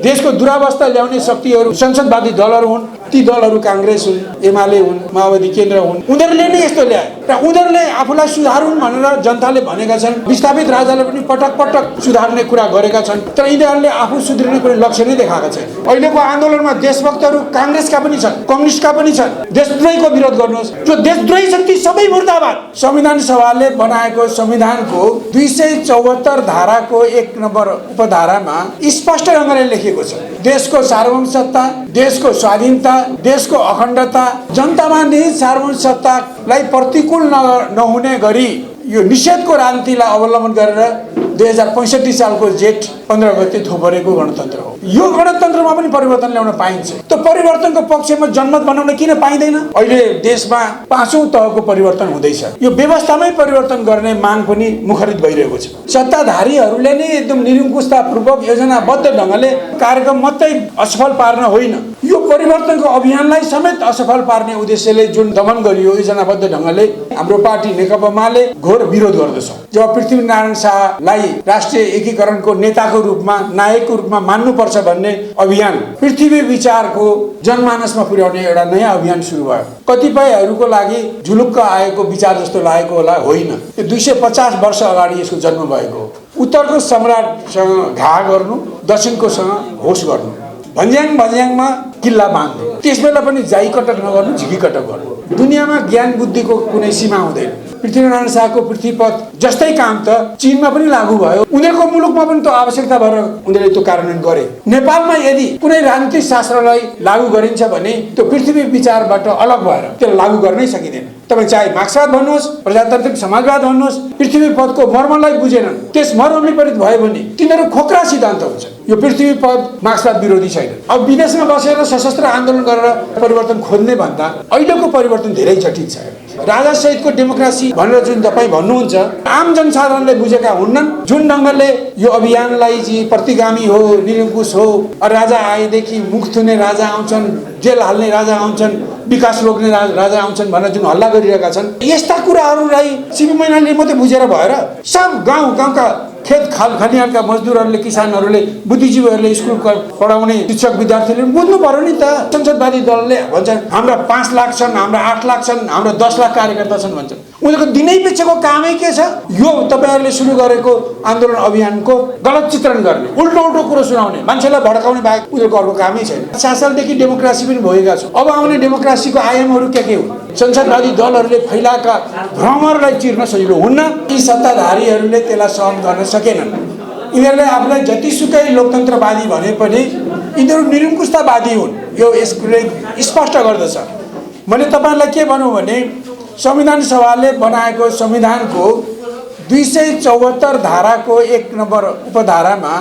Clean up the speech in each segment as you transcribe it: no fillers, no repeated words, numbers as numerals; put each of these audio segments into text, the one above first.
देशको दुरावस्था ल्याउने शक्तिहरू संसदवादी दलहरू हुन्। ती दलहरू कांग्रेस हुन्, एमाले हुन्, माओवादी केन्द्र हुन्। उनीहरूले नै यस्तो ल्याए र उनीहरूले आफूलाई सुधारुन् भनेर जनताले भनेका छन्। विस्थापित राजाले पनि पटक पटक सुधार्ने कुरा गरेका छन्, तर यिनीहरूले आफू सुध्रिने कुनै लक्ष्य नै देखाएका छैन। अहिलेको आन्दोलनमा देशभक्तहरू कांग्रेसका पनि छन्, कम्युनिस्टका पनि छन्। देशद्रोहीको विरोध गर्नुहोस्। जो देशद्रोही छन् ती सबै मुर्दाबाद। संविधान सभाले बनाएको संविधानको 274 धाराको 1 नम्बर उपधारामा स्पष्ट ढङ्गले लेखिएको छ, देशको सार्वभौम सत्ता, देशको स्वाधीनता, देशको अखण्डता, जनतामा निहित सार्वभौम सत्तालाई प्रतिकूल नहुने गरी यो निषेधको राजनीतिलाई अवलम्बन गरेर 2065 सालको जेठ 15 गते थोपरेको गणतन्त्र हो। यो गणतन्त्रमा पनि परिवर्तन ल्याउन पाइन्छ। त्यो परिवर्तनको पक्षमा जनमत बनाउन किन पाइँदैन? अहिले देशमा 5औं तहको परिवर्तन हुँदैछ। यो व्यवस्थामै परिवर्तन गर्ने माग पनि मुखरित भइरहेको छ। सत्ताधारीहरूले नै एकदम निरङ्कुशतापूर्वक योजनाबद्ध ढङ्गले कार्यक्रम मात्रै असफल पार्न होइन, यो परिवर्तनको अभियानलाई समेत असफल पार्ने उद्देश्यले जुन दमन गरियो योजनाबद्ध ढङ्गले, हाम्रो पार्टी नेकपा माले घोर विरोध गर्दछ। जब पृथ्वीनारायण शाहलाई राष्ट्रिय एकीकरणको नेताको रूपमा, नायकको रूपमा मान्नुपर्छ भन्ने अभियान पृथ्वी विचारको जनमानसमा पुर्याउने एउटा नयाँ अभियान सुरु भयो। कतिपयहरूको लागि झुलुक्क आएको विचार जस्तो लागेको होला, होइन। यो 250 वर्ष अगाडि यसको जन्म भएको हो। उत्तरको सम्राटसँग घा गर्नु, दक्षिणकोसँग होस गर्नु, भन्ज्याङमा किल्ला बाँध्नु, त्यसबेला पनि जाई कटक नगर्नु, झिकी कटक गर्नु। दुनियाँमा ज्ञान बुद्धिको कुनै सीमा हुँदैन। पृथ्वीनारायण शाहको पृथ्वीपथ जस्तै काम त चीनमा पनि लागू भयो। उनीहरूको मुलुकमा पनि त्यो आवश्यकता भएर उनीहरूले त्यो कार्यान्वयन गरे। नेपालमा यदि कुनै राजनीतिक शास्त्रलाई लागू गरिन्छ भने त्यो पृथ्वी विचारबाट अलग भएर त्यसलाई लागू गर्नै सकिँदैन। तपाईँ चाहे मार्क्सवाद भन्नुहोस्, प्रजातान्त्रिक समाजवाद भन्नुहोस्, पृथ्वीपथको मर्मलाई बुझेनन्, त्यस मर्म विपरीत भयो भने तिनीहरू खोक्रा सिद्धान्त हुन्छ। यो पृथ्वीपथ मार्क्सवाद विरोधी छैन। अब विदेशमा बसेर सशस्त्र आन्दोलन गरेर परिवर्तन खोज्ने भन्दा अहिलेको परिवर्तन धेरै जटिल छ। राजा सहितको डेमोक्रेसी भनेर जुन तपाईँ भन्नुहुन्छ, आम जनसाधारणले बुझेका हुन्नन्। जुन ढङ्गले यो अभियानलाई चाहिँ प्रतिगामी हो, निरङ्कुश हो, राजा आएदेखि मुख थुन्ने राजा आउँछन्, जेल हाल्ने राजा आउँछन्, विकास रोक्ने राजा आउँछन् भनेर जुन हल्ला गरिरहेका छन्, यस्ता कुराहरूलाई सिपी मैनालीले मात्रै बुझेर भएर सब गाउँका खेत खलिहानका मजदुरहरूले, किसानहरूले, बुद्धिजीवीहरूले, स्कुल पढाउने शिक्षक विद्यार्थीहरूले बुझ्नु पर्यो नि त। संसदवादी दलले भन्छन् हाम्रा 5 लाख छन्, हाम्रा 8 लाख छन्, हाम्रा 10 लाख कार्यकर्ता छन् भन्छन्। उनीहरूको दिनै पिछेको कामै के छ? यो तपाईँहरूले सुरु गरेको आन्दोलन अभियानको गलत चित्रण गर्ने, उल्टो कुरो सुनाउने, मान्छेलाई भड्काउने बाहेक उनीहरूको अर्को कामै छैन। 7 सालदेखि डेमोक्रेसी पनि भएका छ। अब आउने डेमोक्रेसीको आयामहरू के हुन्? संसदवादी दलहरूले फैलाएका भ्रमहरूलाई चिर्न सजिलो हुन्न। यी सत्ताधारीहरूले त्यसलाई सहन गर्न सकेनन्। यिनीहरूले आफूलाई जतिसुकै लोकतन्त्रवादी भने पनि यिनीहरू निरङ्कुशतावादी हुन्। यो यसले स्पष्ट गर्दछ। मैले तपाईँलाई के भनौँ भने संविधान सभाले बनाएको संविधानको 274 धाराको 1 नम्बर उपधारामा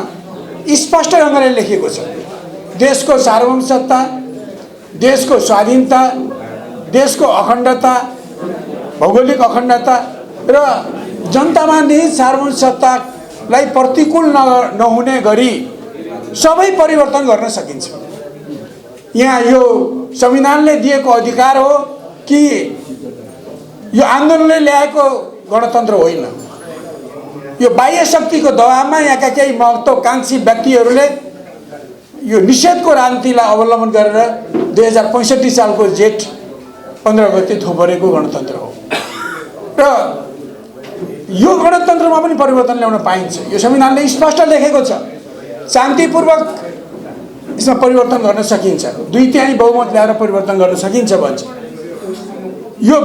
स्पष्ट ढङ्गले लेखिएको छ, देशको सार्वभौम सत्ता, देशको स्वाधीनता, देशको अखण्डता, भौगोलिक अखण्डता र जनतामा निहित सार्वभौम सत्तालाई प्रतिकूल नहुने गरी सबै परिवर्तन गर्न सकिन्छ। यहाँ यो संविधानले दिएको अधिकार हो कि यो आन्दोलनले ल्याएको गणतन्त्र होइन। यो बाह्य शक्तिको दबावमा यहाँका केही महत्त्वकांक्षी व्यक्तिहरूले यो निषेधको राजनीतिलाई अवलम्बन गरेर 2065 सालको जेठ 15 गते थोपरेको गणतन्त्र हो। र यो गणतन्त्रमा पनि परिवर्तन ल्याउन पाइन्छ। यो संविधानले स्पष्ट लेखेको छ, शान्तिपूर्वक यसमा परिवर्तन गर्न सकिन्छ, 2/3 बहुमत ल्याएर परिवर्तन गर्न सकिन्छ भन्छ। यो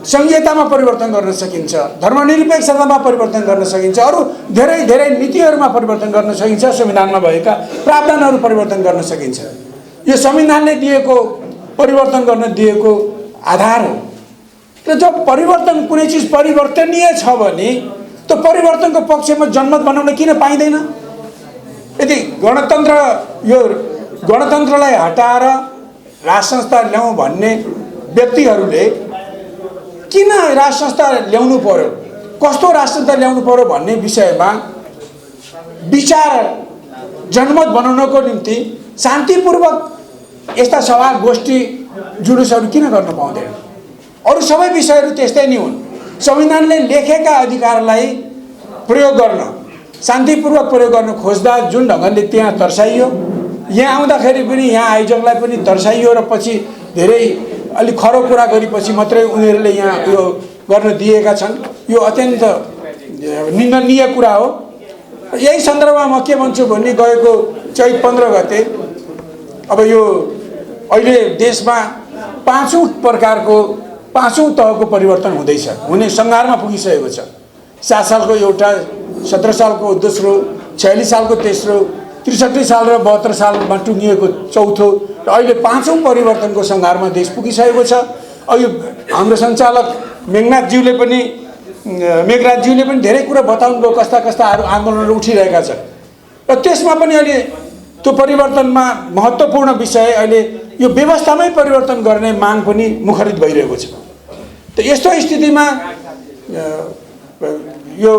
संहितामा परिवर्तन गर्न सकिन्छ, धर्मनिरपेक्षतामा परिवर्तन गर्न सकिन्छ, अरू धेरै नीतिहरूमा परिवर्तन गर्न सकिन्छ, संविधानमा भएका प्रावधानहरू परिवर्तन गर्न सकिन्छ। यो संविधानले दिएको परिवर्तन गर्न दिएको आधार हो। र जब परिवर्तन कुनै चिज परिवर्तनीय छ भने त्यो परिवर्तनको पक्षमा जनमत बनाउन किन पाइँदैन? यदि यो गणतन्त्रलाई हटाएर राज संस्था ल्याउँ भन्ने व्यक्तिहरूले किन राज संस्था ल्याउनु पर्यो, कस्तो राज संस्था ल्याउनु पर्यो भन्ने विषयमा विचार जनमत बनाउनको निम्ति शान्तिपूर्वक यस्ता सभा गोष्ठी जुलुसहरू किन गर्न पाउँदैन? अरू सबै विषयहरू त्यस्तै नै हुन्। संविधानले लेखेका अधिकारलाई प्रयोग गर्न, शान्तिपूर्वक प्रयोग गर्न खोज्दा जुन ढङ्गले त्यहाँ दर्शाइयो यहाँ आउँदाखेरि पनि यहाँ आयोजकलाई पनि तर्साइयो र पछि धेरै अलिक खरो कुरा गरेपछि मात्रै उनीहरूले यहाँ यो गर्न दिएका छन्। यो अत्यन्त निन्दनीय कुरा हो। यही सन्दर्भमा म के भन्छु भने गएको चैत 15 गते अब यो अहिले देशमा 5औं प्रकारको 5औं तहको परिवर्तन हुँदैछ, हुने सङ्घारमा पुगिसकेको छ। 7 सालको एउटा, 17 सालको दोस्रो, 46 सालको तेस्रो, 63 साल र 72 सालमा टुङ्गिएको चौथो र अहिले 5औं परिवर्तनको सङ्घारमा देश पुगिसकेको छ। अहिले हाम्रो सञ्चालक मेघनाथज्यूले पनि धेरै कुरा बताउनुभयो, कस्ता कस्ताहरू आन्दोलनहरू उठिरहेका छन् र त्यसमा पनि अहिले त्यो परिवर्तनमा महत्त्वपूर्ण विषय अहिले यो व्यवस्थामै परिवर्तन गर्ने माग पनि मुखरित भइरहेको छ। त यस्तो स्थितिमा यो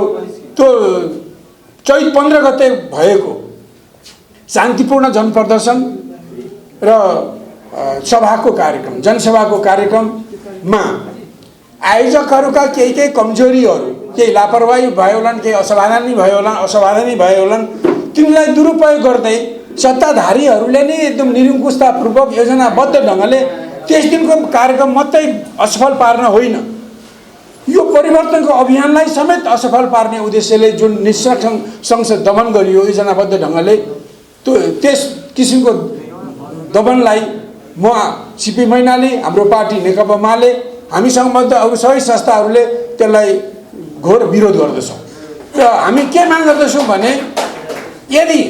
त्यो चैत 15 गते भएको शान्तिपूर्ण जनप्रदर्शन र सभाको कार्यक्रम, जनसभाको कार्यक्रममा आयोजकहरूका केही कमजोरीहरू, केही लापरवाही भयो होलान्, केही असावधानी भयो होलान्, तिनलाई दुरुपयोग गर्दै सत्ताधारीहरूले नै एकदम निरङ्कुशतापूर्वक योजनाबद्ध ढङ्गले त्यस दिनको कार्यक्रम मात्रै असफल पार्न होइन, यो परिवर्तनको अभियानलाई समेत असफल पार्ने उद्देश्यले जुन निष्पक्ष दमन गरियो योजनाबद्ध ढङ्गले, त्यस किसिमको दमनलाई म सिपी मैनाली, हाम्रो पार्टी नेकपा माले, हामी सम्बद्ध अरू सबै संस्थाहरूले त्यसलाई घोर विरोध गर्दछौँ। र हामी के माग गर्दछौँ भने यदि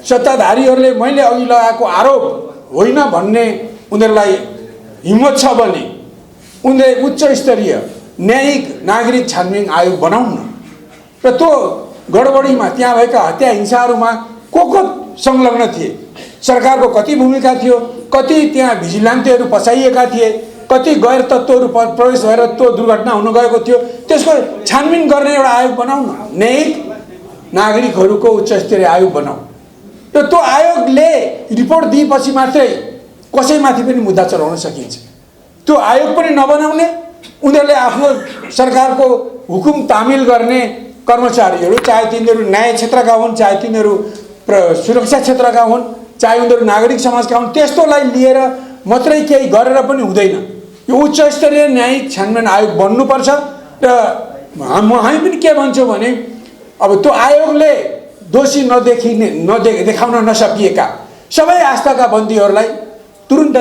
सत्ताधारीहरूले मैले अघि लगाएको आरोप होइन भन्ने उनीहरूलाई हिम्मत छ भने उनीहरूले उच्च स्तरीय न्यायिक नागरिक छानबिन आयोग बनाउन् र त्यो गडबडीमा त्यहाँ भएका हत्या हिंसाहरूमा को संलग्न थिए, सरकारको कति भूमिका थियो, कति त्यहाँ भिजिलान्तेहरू फसाइएका थिए, कति गैर तत्त्वहरू प्रवेश भएर त्यो दुर्घटना हुन गएको थियो, त्यसको छानबिन गर्ने एउटा आयोग बनाउन, न्यायिक नागरिकहरूको उच्च स्तरीय आयोग बनाऊ र त्यो आयोगले रिपोर्ट दिएपछि मात्रै कसैमाथि पनि मुद्दा चलाउन सकिन्छ। त्यो आयोग पनि नबनाउने, उनीहरूले आफ्नो सरकारको हुकुम तामिल गर्ने कर्मचारीहरू, चाहे तिनीहरू न्याय क्षेत्रका हुन्, चाहे तिनीहरू सुरक्षा क्षेत्रका हुन्, चाहे उनीहरू नागरिक समाजका हुन्, त्यस्तोलाई लिएर मात्रै केही गरेर पनि हुँदैन। यो उच्च स्तरीय न्यायिक छानबिन आयोग बन्नुपर्छ र हामी पनि के भन्छौँ भने अब त्यो आयोगले दोषी देखाउन नसकिएका सबै आस्थाका बन्दीहरूलाई तुरुन्त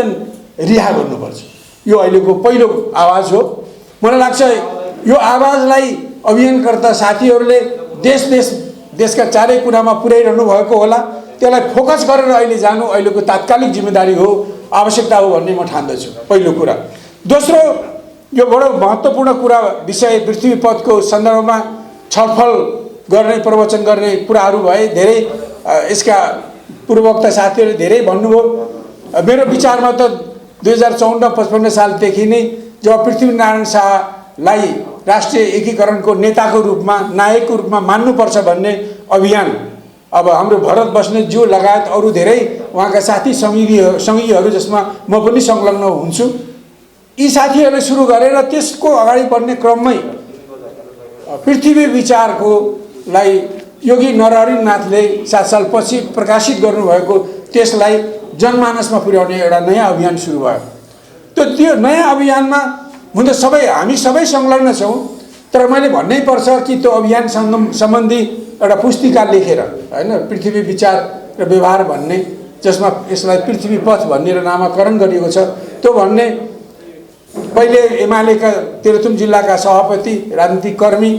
रिहा गर्नुपर्छ। यो अहिलेको पहिलो आवाज हो। मलाई लाग्छ यो आवाजलाई अभियानकर्ता साथीहरूले देशका चारै कुनामा पुर्याइरहनु भएको होला। त्यसलाई फोकस गरेर अहिले जानु अहिलेको तात्कालिक जिम्मेदारी हो, आवश्यकता हो भन्ने म ठान्दछु, पहिलो कुरा। दोस्रो, यो बडो महत्त्वपूर्ण कुरा विषय पृथ्वी पथको सन्दर्भमा छलफल गर्ने, प्रवचन गर्ने कुराहरू भए। धेरै यसका पूर्ववक्ता साथीहरूले धेरै भन्नुभयो। मेरो विचारमा त 2054-55 सालदेखि नै जब पृथ्वीनारायण शाहलाई राष्ट्रिय एकीकरणको नेताको रूपमा, नायकको रूपमा मान्नुपर्छ भन्ने अभियान अब हाम्रो भरत बस्नेतज्यू लगायत अरू धेरै उहाँका साथी सङ्घीयहरू जसमा म पनि संलग्न हुन्छु, यी साथीहरूले सुरु गरेर त्यसको अगाडि बढ्ने क्रममै पृथ्वी विचारकोलाई योगी नरहरिनाथले 7 सालपछि प्रकाशित गर्नुभएको त्यसलाई जनमानसमा पुर्याउने एउटा नयाँ अभियान सुरु भयो। त्यो नयाँ अभियानमा हुन त हामी सबै संलग्न छौँ, तर मैले भन्नै पर्छ कि त्यो अभियान सम्बन्धी एउटा पुस्तिका लेखेर, होइन, पृथ्वी विचार र व्यवहार भन्ने, जसमा यसलाई पृथ्वी पथ भनेर नामाकरण गरिएको छ, त्यो भन्ने पहिले एमालेका तेह्रथुम जिल्लाका सभापति, राजनीतिक कर्मी,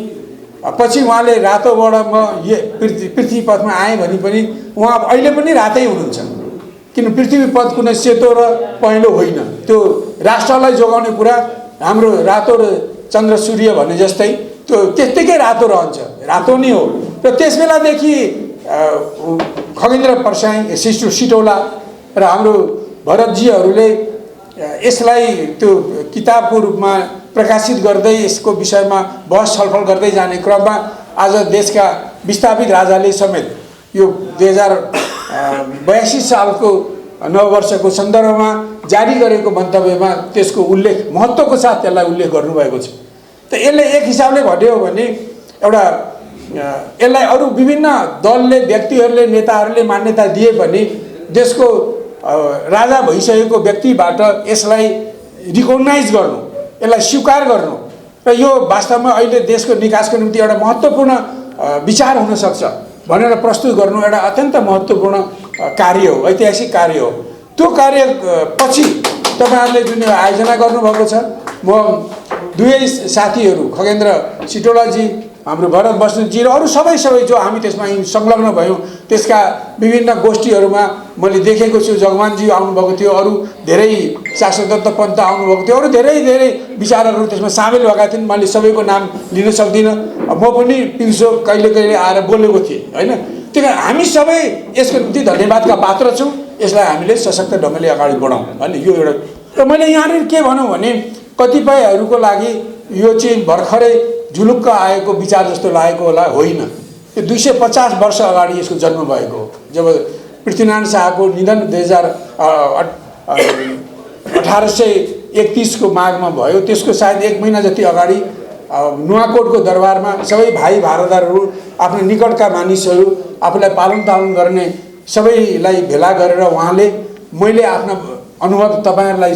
पछि उहाँले रातोबाट म पृथ्वी पथमा आएँ भने पनि उहाँ अहिले पनि रातै हुनुहुन्छ, किन पृथ्वी पथ कुनै सेतो र पहेँलो होइन। त्यो राष्ट्रलाई जोगाउने कुरा हाम्रो रातो र चन्द्र सूर्य भने जस्तै त्यो त्यत्तिकै रातो रहन्छ, रातो नै हो। र त्यस बेलादेखि खगेन्द्र प्रसाई, सिटौला र हाम्रो भरतजीहरूले यसलाई त्यो किताबको रूपमा प्रकाशित गर्दै यसको विषयमा बहस छलफल गर्दै जाने क्रममा आज देशका विस्थापित राजाले समेत यो 2082 सालको नववर्षको सन्दर्भमा जारी गरेको मन्तव्यमा त्यसको उल्लेख, महत्त्वको साथ त्यसलाई उल्लेख गर्नुभएको छ। त यसले एक हिसाबले भन्यो भने एउटा यसलाई अरू विभिन्न दलले, व्यक्तिहरूले, नेताहरूले मान्यता दिए पनि देशको राजा भइसकेको व्यक्तिबाट यसलाई रिकग्नाइज गर्नु, यसलाई स्वीकार गर्नु र यो वास्तवमा अहिले देशको निकासको निम्ति एउटा महत्त्वपूर्ण विचार हुन सक्छ भनेर प्रस्तुत गर्नु एउटा अत्यन्त महत्त्वपूर्ण कार्य हो, ऐतिहासिक कार्य हो। त्यो कार्य पछि तपाईहरुले जुन आयोजना गर्नुभएको छ, म दुवै साथीहरू खगेन्द्र सिटौलाजी, हाम्रो भरत बस्नेतजी र अरू सबै जो हामी त्यसमा संलग्न भयौँ, त्यसका विभिन्न गोष्ठीहरूमा मैले देखेको छु। जगमानजी आउनुभएको थियो, अरू धेरै शाश्वत पन्त आउनुभएको थियो, अरू धेरै विचारहरू त्यसमा सामेल भएका थिए। मैले सबैको नाम लिन सक्दिनँ, म पनि पिल्सो कहिले कहिले आएर बोलेको थिएँ होइन। त्यही कारण हामी सबै यसको निम्ति धन्यवादका पात्र छौँ। यसलाई हामीले सशक्त ढङ्गले अगाडि बढाउँ भन्ने यो एउटा। र मैले यहाँनिर के भनौँ भने कतिपयहरूको लागि यो चाहिँ भर्खरै झुलुक्क आएको विचार जस्तो लागेको होला, होइन। यो 250 वर्ष अगाडि यसको जन्म भएको हो। जब पृथ्वीनारायण शाहको निधन 1831 को माघमा भयो, त्यसको सायद 1 महिना जति अगाडि नुवाकोटको दरबारमा सबै भाइ भारदारहरू, आफ्नो निकटका मानिसहरू, आफूलाई पालन तालन गर्ने सबैलाई भेला गरेर उहाँले मैले आफ्ना अनुभव तपाईहरुलाई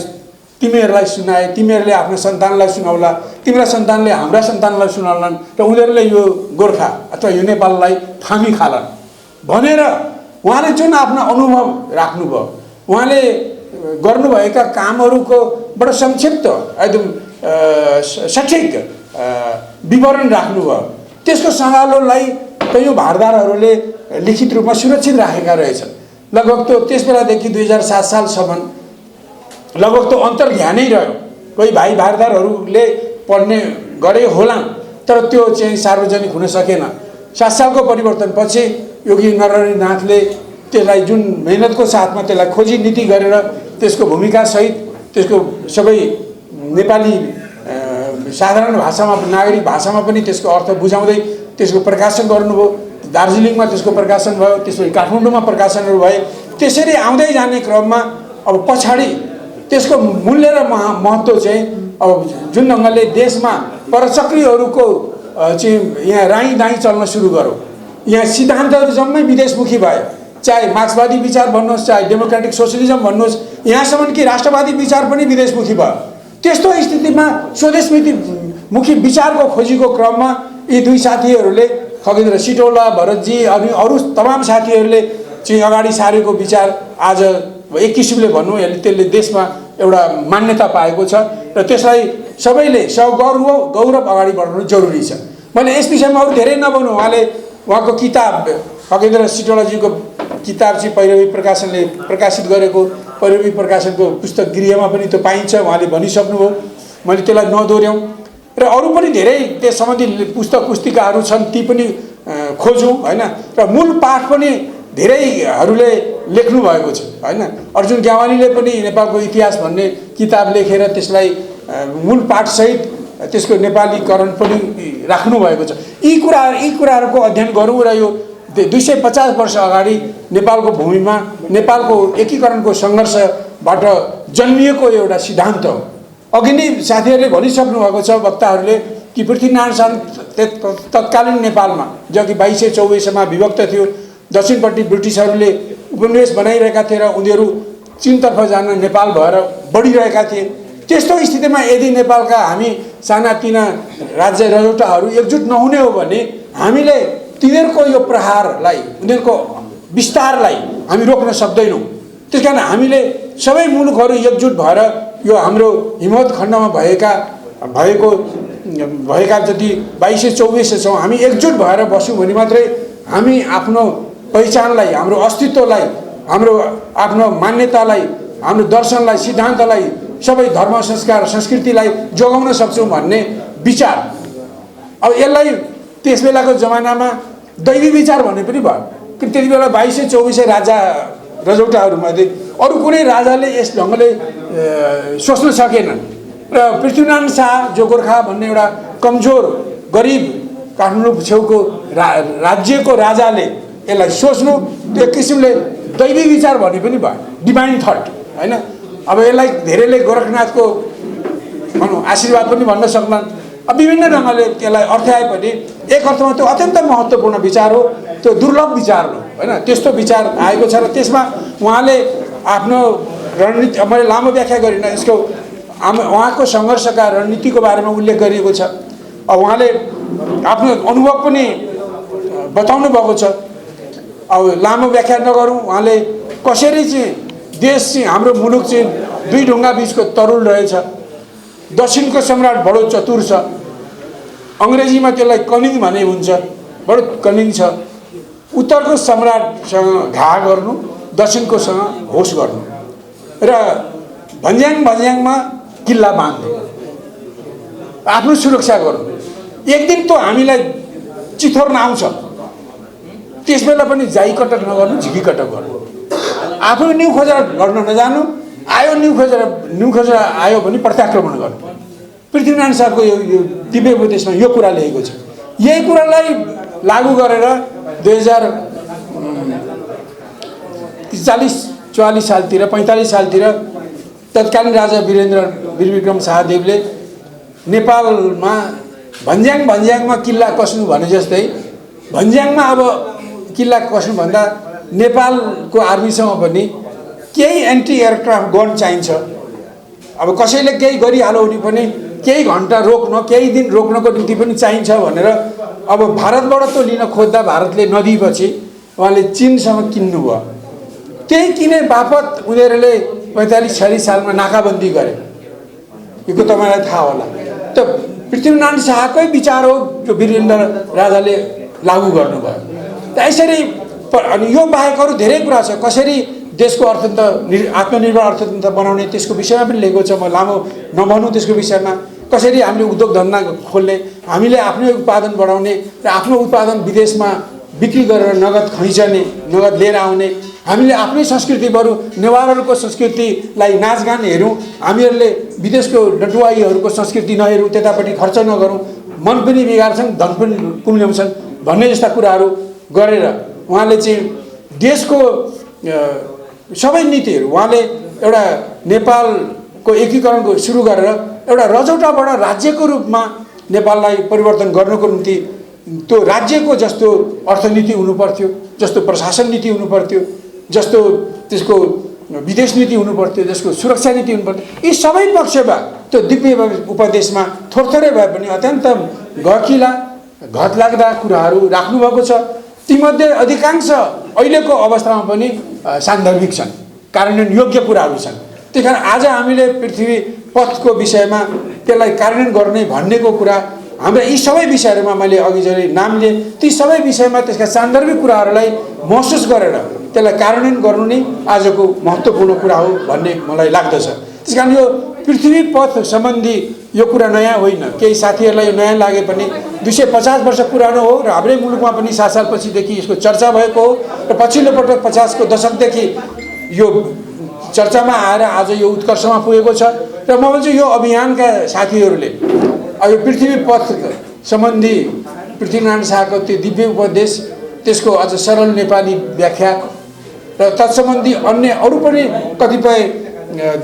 तिमीहरूलाई सुनाए, तिमीहरूले आफ्नो सन्तानलाई सुनाउला, तिम्रा सन्तानले हाम्रा सन्तानलाई सुनाउलान् र उनीहरूले यो गोर्खा अथवा यो नेपाललाई थामी खालान् भनेर उहाँले जुन आफ्नो अनुभव राख्नुभयो, उहाँले गर्नुभएका कामहरूको बडो संक्षिप्त एकदम सठिक विवरण राख्नुभयो। त्यसको सँगालोलाई कयौं भारदारहरूले लिखित रूपमा सुरक्षित राखेका रहेछन्। लगभग त्यो त्यस बेलादेखि 2007 सालसम्म लगभग त्यो अन्तर्ध्यानै रह्यो। कोही भाइ भारदारहरूले पढ्ने गरे होलान्, तर त्यो चाहिँ सार्वजनिक हुन सकेन। 7 सालको परिवर्तनपछि योगी नरहरिनाथले त्यसलाई जुन मेहनतको साथमा त्यसलाई खोजी नीति गरेर त्यसको भूमिका सहित त्यसको सबै नेपाली साधारण भाषामा, नागरिक भाषामा पनि त्यसको अर्थ बुझाउँदै त्यसको प्रकाशन गर्नुभयो। दार्जिलिङमा त्यसको प्रकाशन भयो, त्यसपछि काठमाडौँमा प्रकाशनहरू भए। त्यसरी आउँदै जाने क्रममा अब पछाडि त्यसको मूल्य र महत्त्व चाहिँ अब जुन ढङ्गले देशमा परचक्रीहरूको चाहिँ यहाँ राई दाई चल्न सुरु गर्यो, यहाँ सिद्धान्तहरू जम्मै विदेशमुखी भए। चाहे मार्क्सवादी विचार भन्नुहोस्, चाहे डेमोक्रेटिक सोशलिजम भन्नुहोस्, यहाँसम्म कि राष्ट्रवादी विचार पनि विदेशमुखी भयो। त्यस्तो स्थितिमा स्वदेशमुखी विचारको खोजीको क्रममा यी दुई साथीहरूले, खगेन्द्र सिटौला, भरतजी अनि अरू तमाम साथीहरूले चाहिँ अगाडि सारेको विचार आज एक किसिमले भनौँ त्यसले देशमा एउटा मान्यता पाएको छ र त्यसलाई सबैले गौरव अगाडि बढाउनु जरुरी छ। मैले यस विषयमा अरू धेरै नभनौँ। उहाँको किताब, खगेन्द्र सिटौलाजीको किताब चाहिँ पैरवी प्रकाशनले प्रकाशित गरेको, पैरवी प्रकाशनको पुस्तक गृहमा पनि त्यो पाइन्छ, उहाँले भनिसक्नुभयो। मैले त्यसलाई नदोर्याउँ र अरू पनि धेरै त्यस सम्बन्धी पुस्तक पुस्तिकाहरू छन्, ती पनि खोजौँ होइन। र मूल पाठ पनि धेरैहरूले लेख्नु भएको छ होइन। अर्जुन ग्यावालीले पनि नेपालको इतिहास भन्ने किताब लेखेर त्यसलाई मूल पाठसहित त्यसको नेपालीकरण पनि राख्नु भएको छ। यी कुराहरूको अध्ययन गरौँ र यो 250 वर्ष अगाडि नेपालको भूमिमा नेपालको एकीकरणको सङ्घर्षबाट जन्मिएको एउटा सिद्धान्त हो। अघि नै साथीहरूले भनिसक्नु भएको छ, वक्ताहरूले, कि पृथ्वीनारायण शाह तत्कालीन नेपालमा जो कि 2224 मा विभक्त थियो, दक्षिणपट्टि ब्रिटिसहरूले उपनिवेश बनाइरहेका थिए र उनीहरू चीनतर्फ जान नेपाल भएर बढिरहेका थिए। त्यस्तो स्थितिमा यदि नेपालका हामी सानातिना राज्य रजौटाहरू एकजुट नहुने हो भने हामीले तिनीहरूको यो प्रहारलाई, उनीहरूको विस्तारलाई हामी रोक्न सक्दैनौँ। त्यसकारण हामीले सबै मुलुकहरू एकजुट भएर यो हाम्रो हिमवत खण्डमा भएका जति 2224 छौँ, हामी एकजुट भएर बस्यौँ भने मात्रै हामी आफ्नो पहिचानलाई, हाम्रो अस्तित्वलाई, हाम्रो आफ्नो मान्यतालाई, हाम्रो दर्शनलाई, सिद्धान्तलाई, सबै धर्म संस्कार संस्कृतिलाई जोगाउन सक्छौँ भन्ने विचार। अब यसलाई त्यस बेलाको जमानामा दैवी विचार भन्ने पनि भयो, कि त्यति बेला 2224 राजा रजौटाहरूमध्ये अरू कुनै राजाले यस ढङ्गले सोच्न सकेनन् र पृथ्वीनारायण शाह जो गोर्खा भन्ने एउटा कमजोर गरिब काठमाडौँ छेउको राज्यको राजाले यसलाई सोच्नु, त्यो किसिमले दैवी विचार भन्ने पनि भयो, डिभाइन थट होइन। अब यसलाई धेरैले गोरखनाथको भनौँ आशीर्वाद पनि भन्न सक्लान्। अब विभिन्न ढङ्गले त्यसलाई अर्थाए पनि एक अर्थमा त्यो अत्यन्त महत्त्वपूर्ण विचार हो त्यो दुर्लभ विचार हो हैन। त्यस्तो विचार आएको छ र त्यसमा उहाँले आफ्नो रणनीति, मैले लामो व्याख्या गरिनँ यसको, उहाँको सङ्घर्षका रणनीतिको बारेमा उल्लेख गरिएको छ। उहाँले आफ्नो अनुभव पनि बताउनु भएको छ। अब लामो व्याख्या नगरौँ, उहाँले कसरी चाहिँ देश चाहिँ हाम्रो मुलुक चाहिँ दुई ढुङ्गा बिचको तरुल रहेछ। दक्षिणको सम्राट बडो चतुर छ, अङ्ग्रेजीमा त्यसलाई कनिङ भने हुन्छ, बडो कनिङ छ। उत्तरको सम्राटसँग घा गर्नु, दक्षिणकोसँग होस गर्नु र भन्ज्याङमा किल्ला बाँध्नु, आफ्नो सुरक्षा गर्नु। एक दिन त हामीलाई चिथोर्न आउँछ, त्यस बेला पनि जाई कटक नगर्नु, झिकी कटक गर्नु। आफू न्यु खोजेर लड्न नजानु, आयो न्यु खोजेर आयो भने प्रत्याक्रमण गर्नु। पृथ्वीनारायण शाहको यो दिव्य उपदेशमा यो कुरा लेखेको छ। यही कुरालाई लागू गरेर 2043-44 सालतिर 45 सालतिर तत्कालीन राजा वीरविक्रम शाहदेवले नेपालमा भन्ज्याङमा किल्ला कस्नु भने जस्तै, भन्ज्याङमा अब किल्ला कस्नुभन्दा नेपालको आर्मीसँग पनि केही एन्टी एयरक्राफ्ट गन चाहिन्छ। अब कसैले केही गरिहाल्यो भने पनि केही घन्टा रोक्न, केही दिन रोक्नको निम्ति पनि चाहिन्छ भनेर अब भारतबाट त लिन खोज्दा भारतले नदिएपछि उहाँले चीनसँग किन्नुभयो। त्यही किने बापत उनीहरूले 45-46 सालमा नाकाबन्दी गरे। यो तपाईँलाई थाहा होला। त पृथ्वीनारायण शाहकै विचार हो जो वीरेन्द्र राजाले लागू गर्नुभयो। त यसरी अनि यो बाहेक अरू धेरै कुरा छ। कसरी देशको अर्थतन्त्र आत्मनिर्भर अर्थतन्त्र बनाउने त्यसको विषयमा पनि लेखेको छ। म लामो नभनौँ त्यसको विषयमा। कसरी हामीले उद्योग धन्दा खोल्ने, हामीले आफ्नै उत्पादन बढाउने र आफ्नो उत्पादन विदेशमा बिक्री गरेर नगद खैँचने, नगद लिएर आउने। हामीले आफ्नै संस्कृति, बरु नेवारहरूको संस्कृतिलाई नाचगान हेरौँ, हामीहरूले विदेशको डटुवाईहरूको संस्कृति नहेरौँ, त्यतापट्टि खर्च नगरौँ, मन पनि बिगार्छन्, धन पनि कुम्ल्याउँछन् भन्ने जस्ता कुराहरू गरेर उहाँले चाहिँ देशको सबै नीतिहरू, उहाँले एउटा नेपालको एकीकरणको सुरु गरेर एउटा रजौटाबाट राज्यको रूपमा नेपाललाई परिवर्तन गर्नको निम्ति त्यो राज्यको जस्तो अर्थनीति हुनुपर्थ्यो, जस्तो प्रशासन नीति हुनुपर्थ्यो, जस्तो त्यसको विदेश नीति हुनुपर्थ्यो, जसको सुरक्षा नीति हुनुपर्थ्यो, यी सबै पक्षमा त्यो दिव्य उपदेशमा थोरथोरै भए पनि अत्यन्त गहकिला घतलाग्दा कुराहरू राख्नुभएको छ। तीमध्ये अधिकांश अहिलेको अवस्थामा पनि सान्दर्भिक छन्, कार्यान्वयन योग्य कुराहरू छन्। त्यही कारण आज हामीले पृथ्वी पथको विषयमा त्यसलाई कार्यान्वयन गर्ने भन्नेको कुरा हाम्रा यी सबै विषयहरूमा मैले अघि जसरी नाम लिएँ, ती सबै विषयमा त्यसका सान्दर्भिक कुराहरूलाई महसुस गरेर त्यसलाई कार्यान्वयन गर्नु नै आजको महत्त्वपूर्ण कुरा हो भन्ने मलाई लाग्दछ। त्यस कारण यो पृथ्वी पथ सम्बन्धी यो कुरा नयाँ होइन। केही साथीहरूलाई यो नयाँ लागे पनि 250 वर्ष पुरानो हो र हाम्रै मुलुकमा पनि 7 सालपछिदेखि यसको चर्चा भएको हो र पछिल्लो पटक 50को दशकदेखि यो चर्चामा आएर आज यो उत्कर्षमा पुगेको छ। र म भन्छु यो अभियानका साथीहरूले यो पृथ्वी पथ सम्बन्धी पृथ्वीनारायण शाहको त्यो दिव्य उपदेश, त्यसको अझ सरल नेपाली व्याख्या र तत्सम्बन्धी अन्य अरू पनि कतिपय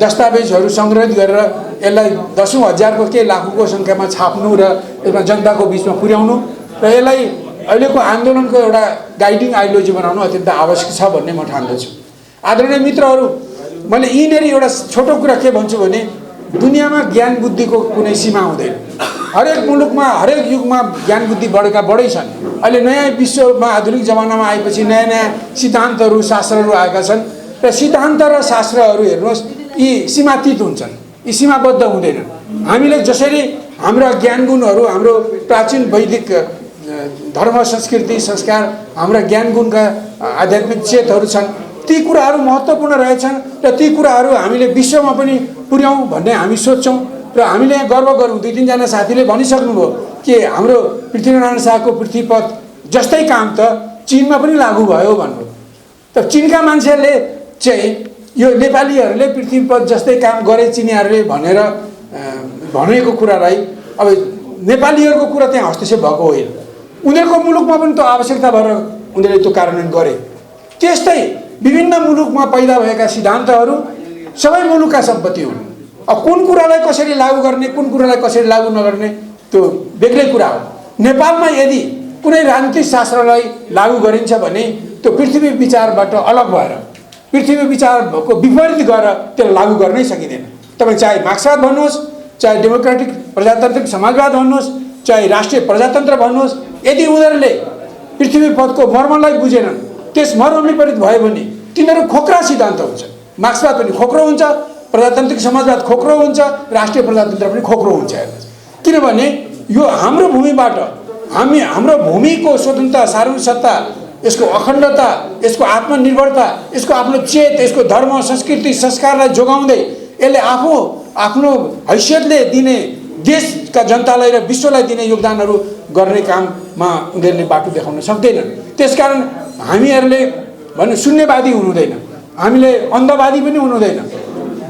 दस्तावेजहरू सङ्ग्रहित गरेर यसलाई दशौँ हजारको के लाखौँको सङ्ख्यामा छाप्नु र यसमा जनताको बिचमा पुर्याउनु र यसलाई अहिलेको आन्दोलनको एउटा गाइडिङ आइडियोलोजी बनाउनु अत्यन्त आवश्यक छ भन्ने म ठान्दछु। आदरणीय मित्रहरू, मैले यहीँनिर एउटा छोटो कुरा के भन्छु भने दुनियाँमा ज्ञान बुद्धिको कुनै सीमा हुँदैन। हरेक मुलुकमा हरेक युगमा ज्ञान बुद्धि बढेका बढै छन्। अहिले नयाँ विश्वमा आधुनिक जमानामा आएपछि नयाँ नयाँ सिद्धान्तहरू शास्त्रहरू आएका छन् र सिद्धान्त र शास्त्रहरू हेर्नुहोस् यी सीमातीत हुन्छन्, यी सीमाबद्ध हुँदैनन्। हामीले जसरी हाम्रा ज्ञान गुणहरू, हाम्रो प्राचीन वैदिक धर्म संस्कृति संस्कार, हाम्रा ज्ञान गुणका आध्यात्मिक चेतहरू छन्, ती कुराहरू महत्त्वपूर्ण रहेछन् र ती कुराहरू हामीले विश्वमा पनि पुर्याउँ भन्ने हामी सोच्छौँ र हामीले यहाँ गर्व गरौँ। 2-3 साथीले भनिसक्नुभयो कि हाम्रो पृथ्वीनारायण शाहको पृथ्वीपथ जस्तै काम त चीनमा पनि लागू भयो भन्नु। त चीनका मान्छेहरूले चाहिँ यो नेपालीहरूले पृथ्वीपथ जस्तै काम गरे चिनियाहरूले भनेर भनेको कुरालाई अब नेपालीहरूको कुरा त्यहाँ हस्तक्षेप भएको होइन। उनीहरूको मुलुकमा पनि त्यो आवश्यकता भएर उनीहरूले त्यो कार्यान्वयन गरे। त्यस्तै विभिन्न मुलुकमा पैदा भएका सिद्धान्तहरू सबै मुलुकका सम्पत्ति हुन्। अब कुन कुरालाई कसरी लागू गर्ने, कुन कुरालाई कसरी लागू नगर्ने त्यो बेग्लै कुरा हो। नेपालमा यदि कुनै राजनीतिक शास्त्रलाई लागू गरिन्छ भने त्यो पृथ्वी विचारबाट अलग भएर पृथ्वी विचारको विपरीत गरेर त्यसलाई लागू गर्नै सकिँदैन। तपाईँ चाहे मार्क्सवाद भन्नुहोस्, चाहे डेमोक्रेटिक प्रजातान्त्रिक समाजवाद भन्नुहोस्, चाहे राष्ट्रिय प्रजातन्त्र भन्नुहोस्, यदि उनीहरूले पृथ्वी पदको मर्मलाई बुझेनन्, त्यस मर्म विपरीत भयो भने तिनीहरू खोक्रा सिद्धान्त हुन्छ। मार्क्सवाद पनि खोक्रो हुन्छ, प्रजातान्त्रिक समाजवाद खोक्रो हुन्छ, राष्ट्रिय प्रजातन्त्र पनि खोक्रो हुन्छ। हेर्नुहोस्, किनभने यो हाम्रो भूमिबाट हाम्रो भूमिको स्वतन्त्रता, सार्वजनिक सत्ता, यसको अखण्डता, यसको आत्मनिर्भरता, यसको आफ्नो चेत, यसको धर्म, संस्कृति, संस्कारलाई जोगाउँदै यसले आफ्नो हैसियतले दिने देशका जनतालाई र विश्वलाई दिने योगदानहरू गर्ने काममा उनीहरूले बाटो देखाउन सक्दैनन्। त्यसकारण हामीहरूले भन्नु शून्यवादी हुनु हुँदैन, हामीले अन्धवादी पनि हुनु हुँदैन।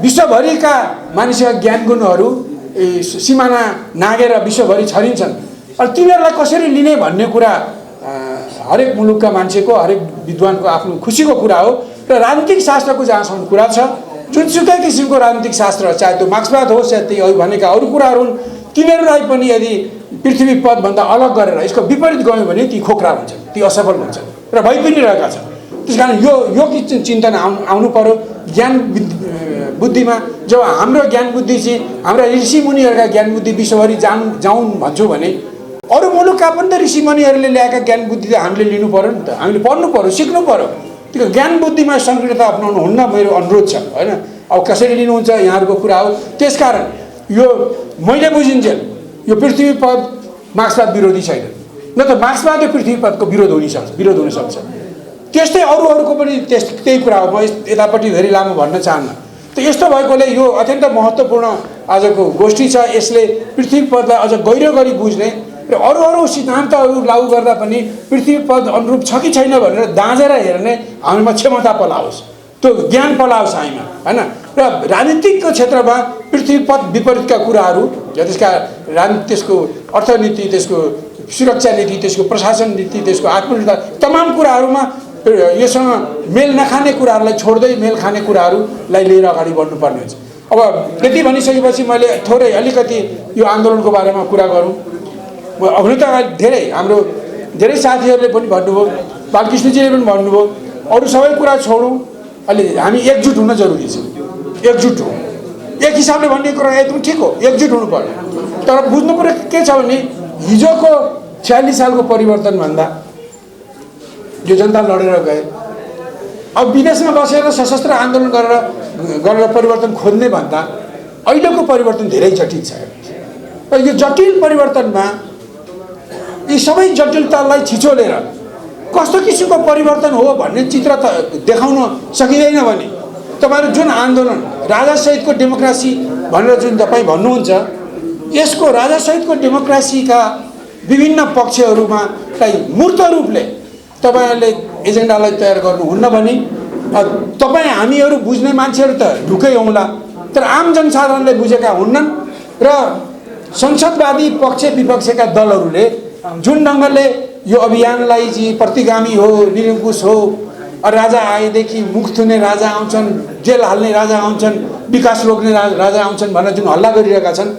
विश्वभरिका मानिसका ज्ञान गुणहरू सिमाना नागेर विश्वभरि छरिन्छन्। तिनीहरूलाई कसरी लिने भन्ने कुरा हरेक मुलुकका मान्छेको, हरेक विद्वानको आफ्नो खुसीको कुरा हो। र राजनीतिक शास्त्रको जहाँसम्म कुरा छ, जुनसुकै किसिमको राजनीतिक शास्त्र, चाहे त्यो मार्क्सवाद होस् या त्यही भनेका अरू कुराहरू हुन्, तिनीहरूलाई पनि यदि पृथ्वी पदभन्दा अलग गरेर यसको विपरीत गयौँ भने ती खोक्रा हुन्छन्, ती असफल हुन्छन् र भइ पनि रहेका छन्। त्यस कारण यो चिन्तन आउनु पर्यो ज्ञान बुद्धिमा। जब हाम्रो ज्ञान बुद्धि चाहिँ हाम्रा ऋषिमुनिहरूका ज्ञान बुद्धि विश्वभरि जाउँ भन्छु भने अरू मुलुकका पनि त ऋषिमुनिहरूले ल्याएका ज्ञान बुद्धि त हामीले लिनु पर्यो नि त, हामीले पढ्नु पर्यो, सिक्नु पर्यो। त्यो ज्ञान बुद्धिमा संकीर्णता अपनाउनु हुन्न मेरो अनुरोध छ, होइन? अब कसरी लिनुहुन्छ यहाँहरूको कुरा हो। त्यसकारण यो मैले बुझिन्जेल यो पृथ्वी पद मार्क्सवाद विरोधी छैन, न त मार्क्सवाद पृथ्वी पदको विरोध हुन सक्छ। त्यस्तै अरूहरूको पनि त्यही कुरा हो। म यतापट्टि धेरै लामो भन्न चाहन्न। त यस्तो भएकोले यो अत्यन्त महत्त्वपूर्ण आजको गोष्ठी छ। यसले पृथ्वी पदलाई अझ गहिरो गरी बुझ्ने र अरू सिद्धान्तहरू लागू गर्दा पनि पृथ्वी पद अनुरूप छ कि छैन भनेर दाँजेर हेर्ने हामीमा क्षमता पलाओस्, त्यो ज्ञान पलाओस् हामीमा, होइन? र राजनीतिकको क्षेत्रमा पृथ्वी पद विपरीतका कुराहरू, त्यसका त्यसको अर्थनीति, त्यसको सुरक्षा नीति, त्यसको प्रशासन नीति, त्यसको आत्मनिर्भर तमाम कुराहरूमा योसँग मेल नखाने कुराहरूलाई छोड्दै मेल खाने कुराहरूलाई लिएर अगाडि बढ्नुपर्ने हुन्छ। अब यति भनिसकेपछि मैले थोरै अलिकति यो आन्दोलनको बारेमा कुरा गरौँ। हुन त हाम्रो धेरै साथीहरूले पनि भन्नुभयो, बालकृष्णजीले पनि भन्नुभयो, अरू सबै कुरा छोडौँ, अलि हामी एकजुट हुन जरुरी छ। एकजुट हो, एक हिसाबले भन्ने कुरा एकदम ठिक हो, एकजुट हुनु पर्यो। तर बुझ्नु पर्यो के छ भने हिजोको 46 सालको परिवर्तनभन्दा जो जनता लडेर गए, अब विदेशमा बसेर सशस्त्र आन्दोलन गरेर परिवर्तन खोज्ने भन्दा अहिलेको परिवर्तन धेरै जटिल छ। र यो जटिल परिवर्तनमा यी सबै जटिलतालाई छिचोलेर कस्तो किसिमको परिवर्तन हो भन्ने चित्र त देखाउन सकिँदैन भने तपाईहरु जुन आन्दोलन राजासहितको डेमोक्रेसी भनेर जुन तपाईँ भन्नुहुन्छ, यसको राजासहितको डेमोक्रेसीका विभिन्न पक्षहरूमा मूर्त रूपले तपाईहरुले एजेन्डालाई तयार गर्नुहुन्न भने तपाईँ हामीहरू बुझ्ने मान्छेहरू त ढुकै आउला, तर आम जनसाधारणले बुझेका हुन्नन्। र संसदवादी पक्ष विपक्षका दलहरूले जुन ढङ्गले यो अभियानलाई चाहिँ प्रतिगामी हो, निरङ्कुश हो, राजा आएदेखि मुख थुने राजा आउँछन्, जेल हाल्ने राजा आउँछन्, विकास रोक्ने राजा आउँछन् भनेर जुन हल्ला गरिरहेका छन्,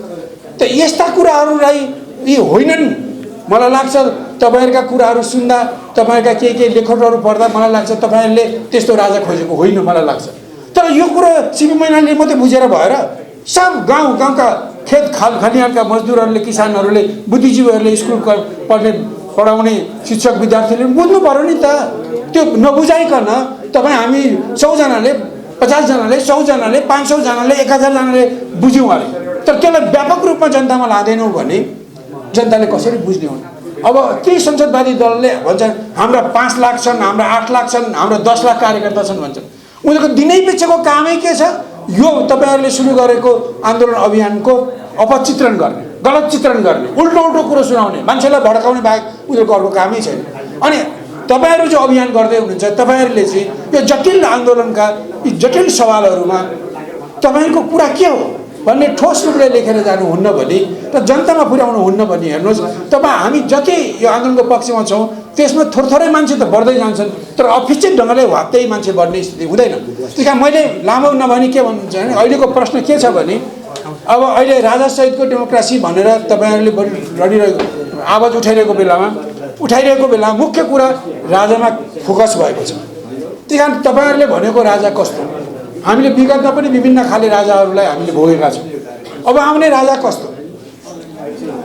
त यस्ता कुराहरूलाई यी होइनन्। मलाई लाग्छ तपाईहरुका कुराहरू सुन्दा, तपाईहरुका के लेखहरू पढ्दा मलाई लाग्छ तपाईहरुले त्यस्तो राजा खोजेको होइन मलाई लाग्छ। तर यो कुरा सिपी मैनालीले मात्रै बुझेर भएर सब गाउँका खेत खलिहानका मजदुरहरूले, किसानहरूले, बुद्धिजीवीहरूले, स्कुल पढाउने शिक्षक विद्यार्थीहरूले बुझ्नु पर्यो नि त। त्यो नबुझाइकन तपाईँ हामी 100 जनाले, 50 जनाले, 100 जनाले, 500 जनाले, 1000 जनाले बुझ्यौँ अरे, तर त्यसलाई व्यापक रूपमा जनतामा लाँदैनौँ भने जनताले कसरी बुझ्ने हो? अब केही संसदवादी दलले भन्छन् हाम्रा 5 लाख छन्, हाम्रा 8 लाख छन्, हाम्रा 10 लाख कार्यकर्ता छन् भन्छन्। उनीहरूको दिनै पिछेको कामै के छ? यो तपाईहरुले सुरु गरेको आन्दोलन अभियानको अपचित्रण गर्ने, गलत चित्रण गर्ने, उल्टो कुरो सुनाउने, मान्छेलाई भड्काउने बाहेक उनीहरूको अर्को कामै छैन। अनि तपाईहरु जो अभियान गर्दै हुनुहुन्छ, तपाईहरुले चाहिँ यो जटिल आन्दोलनका यी जटिल सवालहरूमा तपाईहरुको कुरा के हो भन्ने ठोस रूपले लेखेर जानुहुन्न भने र जनतामा पुर्याउनु हुन्न भने हेर्नुहोस्, तपाईँ हामी जति यो आन्दोलनको पक्षमा छौँ त्यसमा थोरै मान्छे त बढ्दै जान्छन्, तर अफिसियल ढङ्गले वात्तै मान्छे बढ्ने स्थिति हुँदैन। त्यस कारण मैले लामो नभनी के भन्नुहुन्छ भने अहिलेको प्रश्न के छ भने अब अहिले राजासहितको डेमोक्रेसी भनेर तपाईहरुले लडिरहेको आवाज उठाइरहेको बेलामा उठाइरहेको बेला मुख्य कुरा राजामा फोकस भएको छ। त्यही कारण तपाईँहरूले भनेको राजा कस्तो, हामीले विगतमा पनि विभिन्न खाले राजाहरूलाई हामीले भोगेका छौँ। अब आउने राजा कस्तो,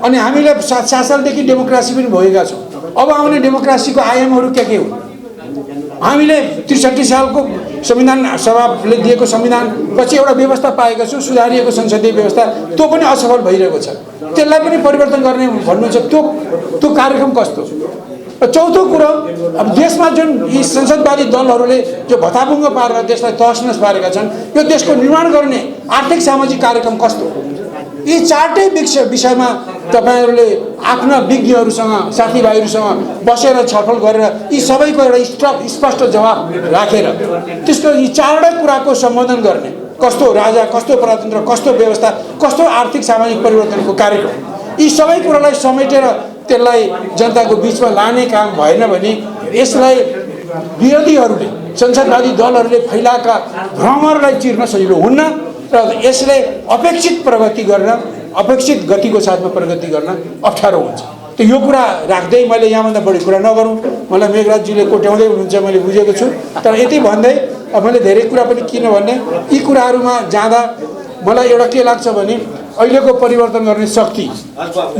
अनि हामीले 7 सालदेखि डेमोक्रेसी पनि भोगेका छौँ। अब आउने डेमोक्रेसीको आयामहरू के हुन्? हामीले 63 सालको संविधान सभाले दिएको संविधान पछि एउटा व्यवस्था पाएका छौँ, सुधारिएको संसदीय व्यवस्था, त्यो पनि असफल भइरहेको छ। त्यसलाई पनि परिवर्तन गर्ने भन्नुहुन्छ, त्यो कार्यक्रम कस्तो? चौथो कुरो, अब देशमा जुन यी संसदवादी दलहरूले जो भत्ताभुङ्ग पारेर देशलाई तहसनस पारेका छन्, यो देशको निर्माण गर्ने आर्थिक सामाजिक कार्यक्रम कस्तो? यी 4टै विषयमा तपाईँहरूले आफ्ना विज्ञहरूसँग साथीभाइहरूसँग बसेर छलफल गरेर यी सबैको एउटा स्पष्ट जवाब राखेर त्यसको यी 4वटै कुराको सम्बोधन गर्ने, कस्तो राजा, कस्तो प्रजातन्त्र, कस्तो व्यवस्था, कस्तो आर्थिक सामाजिक परिवर्तनको कार्यक्रम, यी सबै कुरालाई समेटेर त्यसलाई जनताको बिचमा लाने काम भएन भने यसलाई विरोधीहरूले, संसदवादी दलहरूले फैलाएका भ्रमहरूलाई चिर्न सजिलो हुन्न र यसले अपेक्षित प्रगति गर्न, अपेक्षित गतिको साथमा प्रगति गर्न अप्ठ्यारो हुन्छ। त यो कुरा राख्दै मैले यहाँभन्दा बढी कुरा नगरौँ, मलाई मेघराजजीले कोट्याउँदै हुनुहुन्छ, मैले बुझेको छु। तर यति भन्दै मैले धेरै कुरा पनि किन भन्ने, यी कुराहरूमा जाँदा मलाई एउटा के लाग्छ भने अहिलेको परिवर्तन गर्ने शक्ति,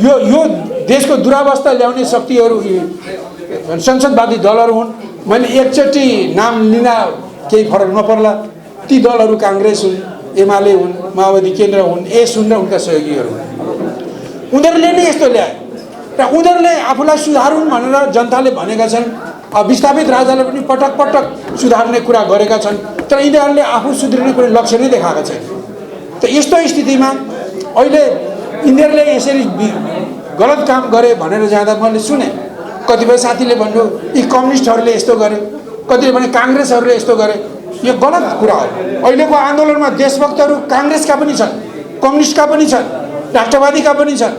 यो देशको दुरावस्था ल्याउने शक्तिहरू संसदवादी दलहरू हुन्। मैले एकचोटि नाम लिन केही फरक नपर्ला, ती दलहरू काङ्ग्रेस हुन्, एमाले हुन्, माओवादी केन्द्र हुन्, एस हुन् र उनका सहयोगीहरू हुन्। उनीहरूले नै यस्तो ल्याए र उनीहरूले आफूलाई सुधारुन् भनेर जनताले भनेका छन्। विस्थापित राजाले पनि पटक पटक सुधार्ने कुरा गरेका छन्, तर यिनीहरूले आफू सुध्रिने कुनै लक्ष्य नै देखाएका छैन। त यस्तो स्थितिमा अहिले यिनीहरूले यसरी गलत काम गरे भनेर जाँदा मैले सुने कतिपय साथीले भन्नु यी कम्युनिस्टहरूले यस्तो गरे, कतिले भने काङ्ग्रेसहरूले यस्तो गरे। यो गलत कुरा हो। अहिलेको आन्दोलनमा देशभक्तहरू काङ्ग्रेसका पनि छन्, कम्युनिस्टका पनि छन्, राष्ट्रवादीका पनि छन्,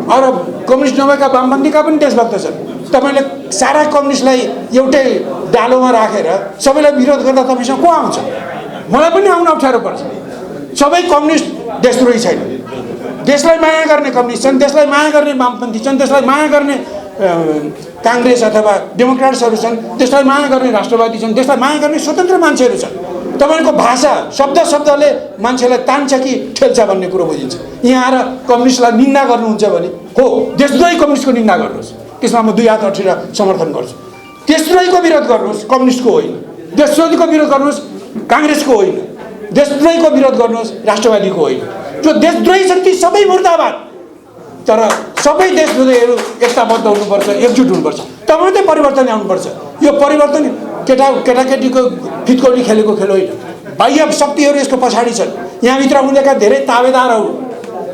अरू कम्युनिस्ट नभएका वामपन्थीका पनि देशभक्त छन्। तपाईँले सारा कम्युनिस्टलाई एउटै डालोमा राखेर सबैलाई विरोध गर्दा तपाईँसँग को आउँछ? मलाई पनि आउन अप्ठ्यारो पर्छ। सबै कम्युनिस्ट देशद्रोही छैन। देशलाई माया गर्ने कम्युनिस्ट छन्, देशलाई माया गर्ने वामपन्थी छन्, देशलाई माया गर्ने काङ्ग्रेस अथवा डेमोक्रेट्सहरू छन्, देशलाई माया गर्ने राष्ट्रवादी छन्, देशलाई माया गर्ने स्वतन्त्र मान्छेहरू छन्। तपाईँको भाषा शब्दले मान्छेलाई तान्छ कि ठेल्छ भन्ने कुरो बुझिन्छ। यहाँ आएर कम्युनिस्टलाई निन्दा गर्नुहुन्छ भने हो, देशद्रोही कम्युनिस्टको निन्दा गर्नुहोस्, त्यसमा म 2 हात अठेर समर्थन गर्छु। देशद्रोहीको विरोध गर्नुहोस्, कम्युनिस्टको होइन। देशद्रोहीको विरोध गर्नुहोस्, काङ्ग्रेसको होइन। देशद्रोहीको विरोध गर्नुहोस्, राष्ट्रवादीको होइन। जो देशद्रोही छन् ती सबै मुर्दाबाद। तर सबै देशद्रोहीहरू एकताबद्ध हुनुपर्छ, एकजुट हुनुपर्छ, तब मात्रै परिवर्तन ल्याउनुपर्छ। यो परिवर्तन केटाकेटीको फितकौली खेलेको खेल होइन। बाह्य शक्तिहरू यसको पछाडि छन्। यहाँभित्र उनीहरूका धेरै ताबेदारहरू,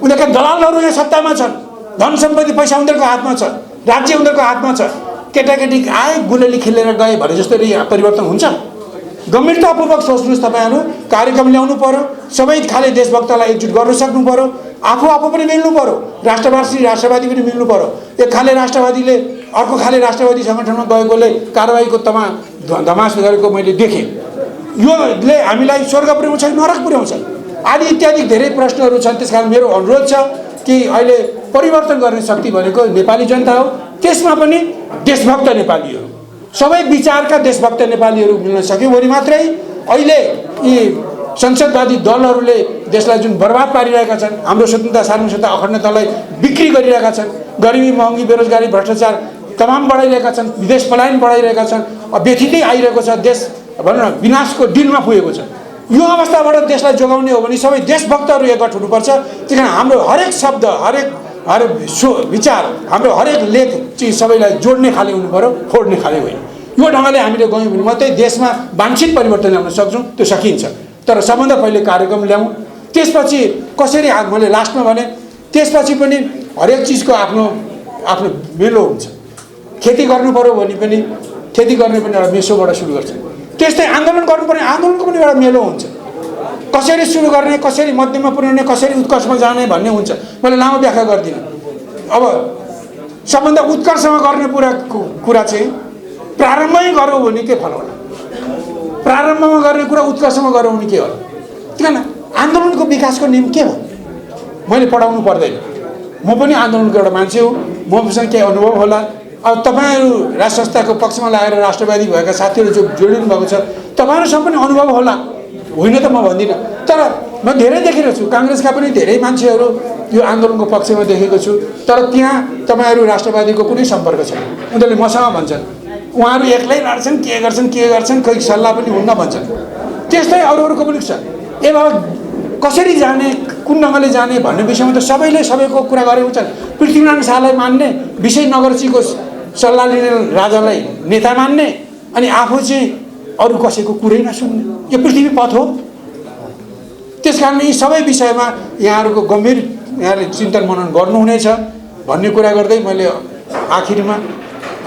उनीहरूका दलालहरू यहाँ सत्तामा छन्। धन सम्पत्ति पैसा उनीहरूको हातमा छ, राज्य उनीहरूको हातमा छ। केटाकेटी आए गुलेली खेलेर गए भने जसरी परिवर्तन हुन्छ? गम्भीरतापूर्वक सोच्नुहोस्। तपाईँहरू कार्यक्रम ल्याउनु पर्यो, सबै खाले देशभक्तलाई एकजुट गर्न सक्नु पर्यो, आफू पनि मिल्नु पर्यो, राष्ट्रवादी पनि मिल्नु पर्यो। एक खाले राष्ट्रवादीले अर्को खाले राष्ट्रवादी सङ्गठनमा गएकोले कारवाहीको धमास गरेको मैले देखेँ। योले हामीलाई स्वर्ग पुर्याउँछ, नरक पुर्याउँछ आदि इत्यादि धेरै प्रश्नहरू छन्। त्यसकारण मेरो अनुरोध छ कि अहिले परिवर्तन गर्ने शक्ति भनेको नेपाली जनता हो, त्यसमा पनि देशभक्त नेपालीहरू, सबै विचारका देशभक्त नेपालीहरू मिल्न सक्यो भने मात्रै अहिले यी संसदवादी दलहरूले देशलाई जुन बर्बाद पारिरहेका छन्, हाम्रो स्वतन्त्रता, सार्वभौमिकता, अखण्डतालाई बिक्री गरिरहेका छन्, गरिबी, महँगी, बेरोजगारी, भ्रष्टाचार तमाम बढाइरहेका छन्, विदेश पलायन बढाइरहेका छन्, व्यथितै आइरहेको छ, देश भनौँ न विनाशको डिलमा पुगेको छ। यो अवस्थाबाट देशलाई जोगाउने हो भने सबै देशभक्तहरू एकगठ हुनुपर्छ। त्यस कारण हाम्रो हरेक शब्द, हरेक विचार, हाम्रो हरेक लेख चाहिँ सबैलाई जोड्ने खाले हुनु पर्यो, फोड्ने खाले होइन। यो ढङ्गले हामीले गयौँ भने मात्रै देशमा वाञ्छित परिवर्तन ल्याउन सक्छौँ। त्यो सकिन्छ, तर सबभन्दा पहिले कार्यक्रम ल्याउँ। त्यसपछि कसरी, मैले लास्टमा भने, त्यसपछि पनि हरेक चिजको आफ्नो मेलो हुन्छ। खेती गर्नु पर्यो भने पनि खेती गर्ने पनि एउटा मेसोबाट सुरु गर्छ। त्यस्तै आन्दोलन गर्नुपर्ने आन्दोलनको पनि एउटा मेलो हुन्छ। कसरी सुरु गर्ने, कसरी मध्यममा पुर्याउने, कसरी उत्कर्षमा जाने भन्ने हुन्छ। मैले लामो व्याख्या गर्दिनँ। अब सबभन्दा उत्कर्षमा गर्ने कुरा चाहिँ प्रारम्भमै गरौँ भने के फल होला? प्रारम्भमा गर्ने कुरा उत्कर्षमा गरौँ भने के होला? किन आन्दोलनको विकासको नियम के हो? मैले पढाउनु पर्दैन, म पनि आन्दोलनको एउटा मान्छे हो, मसँग केही अनुभव होला, अब तपाईँहरू राष्ट्र संस्थाको पक्षमा लागेर राष्ट्रवादी भएका साथीहरू जो जोडिनु भएको छ तपाईँहरूसँग पनि अनुभव होला, होइन त म भन्दिनँ। तर म धेरै देखेको छु, काङ्ग्रेसका पनि धेरै मान्छेहरू यो आन्दोलनको पक्षमा देखेको छु, तर त्यहाँ तपाईँहरू राष्ट्रवादीको कुनै सम्पर्क छैन। उनीहरूले मसँग भन्छन् उहाँहरू एक्लै लड्छन्, के गर्छन्, कोही सल्लाह पनि हुन्न भन्छन्। त्यस्तै अरूहरूको पनि छ। ए बाबा कसरी जाने, कुन ढङ्गले जाने भन्ने विषयमा त सबैले सबैको कुरा गरे हुन्छन्। पृथ्वीनारायण शाहलाई मान्ने, विषय नगरजीको सल्लाह लिने राजालाई नेता मान्ने, अनि आफू चाहिँ अरू कसैको कुरै नसुन्ने, यो पृथ्वी पथ हो। त्यसकारण यी सबै विषयमा यहाँहरूको गम्भीर यहाँले चिन्तन मनन गर्नुहुनेछ भन्ने कुरा गर्दै मैले आखिरमा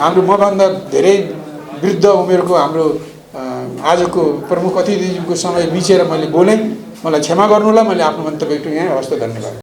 हाम्रो मभन्दा धेरै वृद्ध उमेरको हाम्रो आजको प्रमुख अतिथिको समय मिचेर मैले बोलेँ, मलाई क्षमा गर्नुहोला। मैले आफ्नो मन्तव्य यहाँ हवस् त, धन्यवाद।